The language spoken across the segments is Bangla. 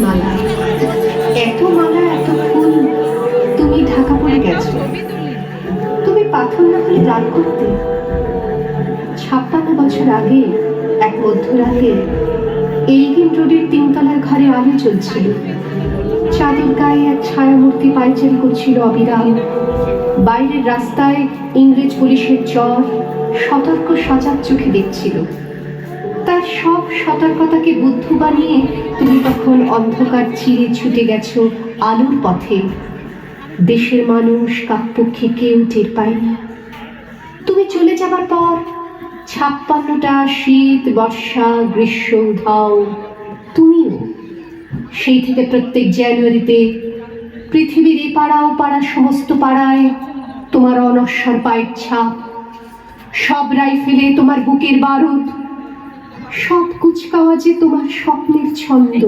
মালা, এত মালা, এত ফুল। তুমি ঢাকা পড়ে গেছো। তুমি পাথর না হলে গান করতে। 56 বছর আগে এক মধ্যরাতে এলগিন রোডের 3 তলার ঘরে আলো জ্বলছিল। চাঁদের গায়ে এক ছায়ামূর্তি পায়চারি করছিল অবিরাম। বাইরের রাস্তায় ইংরেজ পুলিশের চর সতর্ক সজাগ চোখে দেখছিল। তার সব সতর্কতাকে বুদ্ধ বানিয়ে তুমি তখন অন্ধকার চিরে ছুটে গেছো আলোর পথে। দেশের মানুষ কাকপক্ষী কেউ টের পায়নি। তুমি চলে যাবার পর 56টা শীত, বর্ষা, গ্রীষ্ম, উধাও, তুমিও সেই থেকে প্রত্যেক জানুয়ারিতে পৃথিবীর এ পাড়া ও পাড়া সমস্ত পাড়ায় তোমার অনশ্বর পায়ের ছাপ, সব রাইফেলে তোমার বুকের বারুদ, সব কুচকাওয়াজে তোমার স্বপ্নের ছন্দ।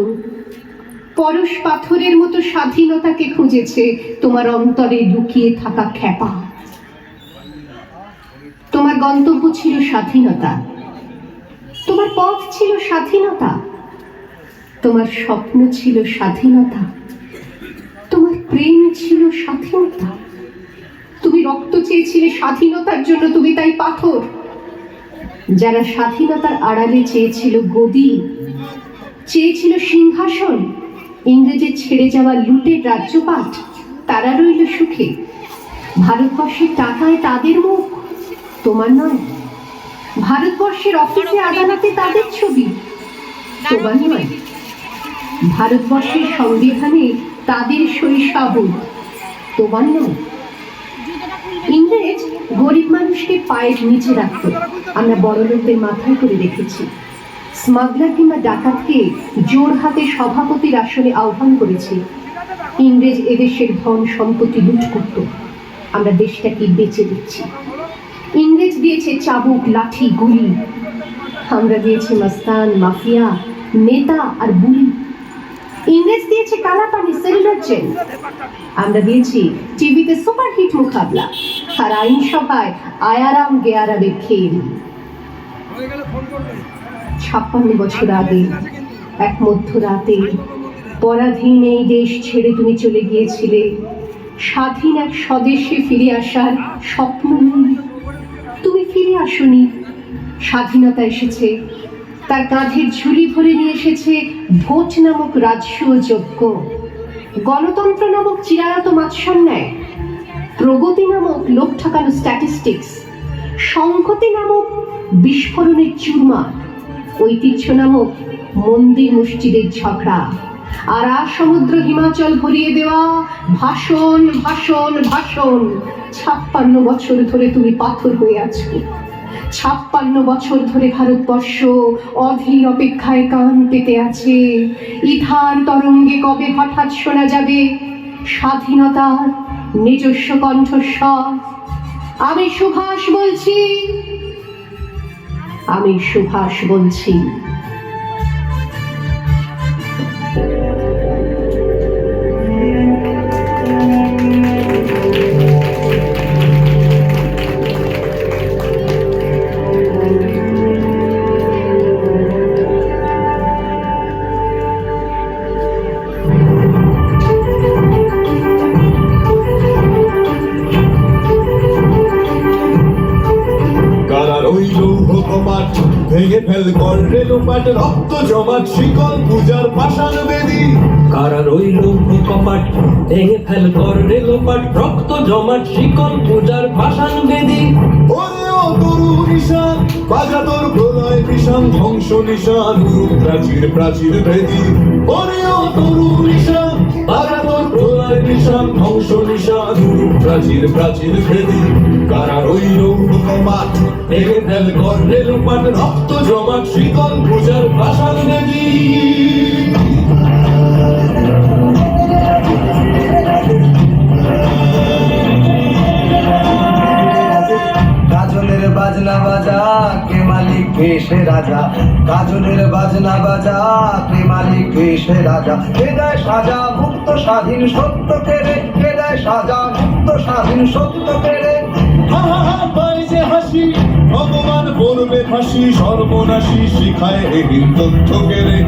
পরশ পাথরের মতো স্বাধীনতাকে খুঁজেছে তোমার অন্তরে লুকিয়ে থাকা খ্যাপা। তোমার গন্তব্য ছিল স্বাধীনতা, তোমার পথ ছিল স্বাধীনতা, তোমার স্বপ্ন ছিল স্বাধীনতা, তোমার প্রেম ছিল স্বাধীনতা। তুমি রক্ত চেয়েছিলে স্বাধীনতার জন্য, তুমি তাই পাথর। যারা স্বাধীনতার আড়ালে চেয়েছিল গদি, চেয়েছিল সিংহাসন, ইংরেজের ছেড়ে যাওয়া লুটের রাজ্যপাট, তারা রইল সুখে। ভারতবর্ষের টাকায় তাদের মুখ, তোমার নয়। ভারতবর্ষের অফিসে আদালতে তাদের ছবি, তোমার নয়। ভারতবর্ষের সংবিধানে তাদের শৈশাবুদ, তোমার নয়। ইংরেজ গরিব মানুষকে পায়ের নিচে রাখত, আমরা বড় লোকদের মাথায় করে রেখেছি। স্মাগলার কিংবা ডাকাতকে জোর হাতে সভাপতির আসনে আহ্বান করেছি। ইংরেজ এদেশের ধন সম্পত্তি লুট করত, আমরা দেশটাকে বেঁচে দিচ্ছি। ইংরেজ দিয়েছে চাবুক, লাঠি, গুলি, আমরা দিয়েছি মাস্তান, মাফিয়া, নেতা আর বুলি। ইংরেজ দিয়েছে কালাপানি, সেলুলার জেল, আমরা দিয়েছি টিভিতে সুপারহিট মুকাবলা আর আইনসভায় আয়ারাম গেয়ারামের খেল। 56 বছর আগে এক মধ্যরাতে পরাধীন এই দেশ ছেড়ে তুমি চলে গিয়েছিলে স্বাধীন এক স্বদেশে ফিরে আসার স্বপ্ন নিয়ে। তুমি ফিরে আসনি, স্বাধীনতা এসেছে, তার কাঁধের ঝুলি ভরে নিয়ে এসেছে ভোট নামক রাজসূয় যজ্ঞ, গণতন্ত্র নামক চিরায়ত মাৎসন্যায়, প্রগতি নামক লোক ঠকানো স্ট্যাটিস্টিক্স, সংহতি নামক বিস্ফোরণের চুরমার, ঐতিহ্য নামক মন্দির মসজিদের ঝগড়া, আর সমুদ্র হিমাচল ভরিয়ে দেওয়া ভাষণ, ভাষণ, ভাষণ। 56 বছর ধরে তুমি পাথর হয়ে আছো। 56 বছর ধরে ভারতবর্ষ অধীর অপেক্ষায় কান পেতে আছে। ইথার তরঙ্গে কবে হঠাৎ শোনা যাবে স্বাধীনতার নিজস্ব কণ্ঠস্বর। আমি সুভাষ বলছি, আমি সুভাষ বলছি। ভেঙে ফেল কর রেলপাট, রক্ত জমাট শিকল পূজার পাষাণ বেদী। কারা রইল কপাট, ভেঙে ফেল কর রেলপাট, রক্ত জমাট শিকল পূজার পাষাণ বেদী। ওরে ও তরু নিশান, বাজা তোর প্রলয় নিশান, ধ্বংস নিশান, প্রাচীর প্রাচীর ভেদী। ওরে ও তরু নিশান, বাজা তোর প্রলয় নিশান, ধ্বংস নিশান, প্রাচীর প্রাচীর ভেদী। কারা রইল কপাট, ভেঙে ফেল কর রেলপাট, রক্ত জমাট শিকল পূজার পাষাণ বেদী। গাজনের বাজনা বাজা, কে মালিক কে সে রাজা। গাজনের বাজনা বাজা, কে মালিক কে সে রাজা। কে দেয় সাজা মুক্ত স্বাধীন সত্য কেড়ে, কে দেয় সাজা মুক্ত স্বাধীন সত্য কেড়ে। হা হা হা পায় যে হাসি ভগবান করবে ফাঁসি সর্বনাশী শিখায় রে হিন্দুত্ব কেড়ে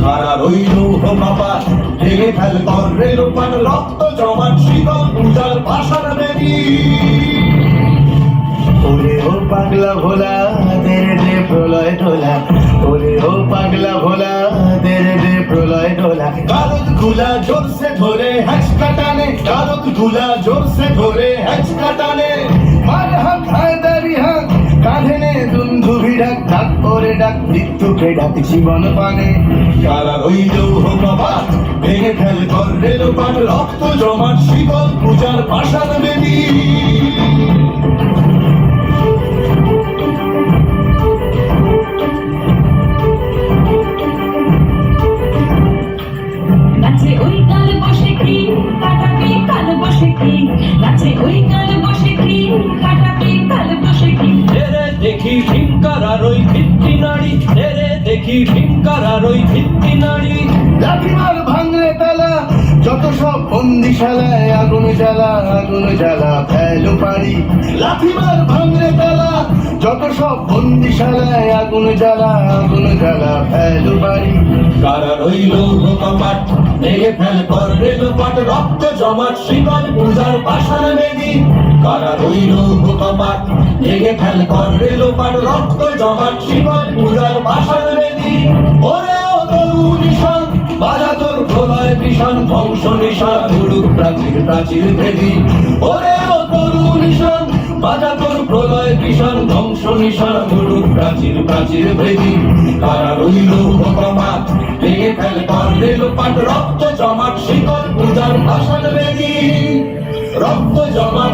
কারা রইল বাবা ভেঙে ফেল করে লোপান রক্ত জমাট শীতল পূজার ভাষার বেদি ওরে ও পাগলা ভোলা তেরে রে প্রলয় টোলা ওরে ও পাগলা ভোলা তেরে রে প্রলয় টোলা কারত গুলা জোরসে ধরে হ্যাচকা টানে কারত গুলা জোরসে ধরে হ্যাচকা টানে মার হাত হায়দারি হাত কাঁধে নে দুন্ধুভি ডাক ডাক করে ডাক মৃত্যুকে ডাক জীবন পানে কারা রইল বাবা ভেঙে ফেল করে লোপান রক্ত জমাট শীতল পূজার ভাষার বেদি গাছে ওই কাল বসে কি কাটাবি কাল বসে কি গাছে ওই কাল বসে কি কাটাবি কাল বসে কি রে দেখি ভীমকার আর ওই ভিত্তি নারী রে দেখি ভীমকার আর ওই ভিত্তি নারী লাঠিমার ভাঙলে তালা যত সব বন্দিশালায় আগুন জ্বালা ফেলো পারি লাঠিমার ভাঙলে তালা যত সব বন্দিশালায় আগুন জ্বালা ফেলো পারি কারা রইল কপাট ভেঙে ফেল করে লোপাট রক্ত জমাট শীতল পূজার ভাষার বেদি কারা রইল কপাট ভেঙে ফেল করে লোপাট রক্ত জমাট শীতল পূজার ভাষার বেদি ওরে ও তরুণ নিশান বাজা তোর প্রলয় ভীষণ ধ্বংস নিশান উড়ুক প্রাচীর প্রাচীর ভেদি ওরে ও তরুণ নিশান বাজা তোর প্রলয় ভীষণ ধ্বংস নিশান উড়ুক প্রাচীর প্রাচীর ভেদি কারা রইল কপাট ভেঙে ফেল করে লোপাট রক্ত জমাট শীতল পূজার ভাষার বেদি রক্ত জমাট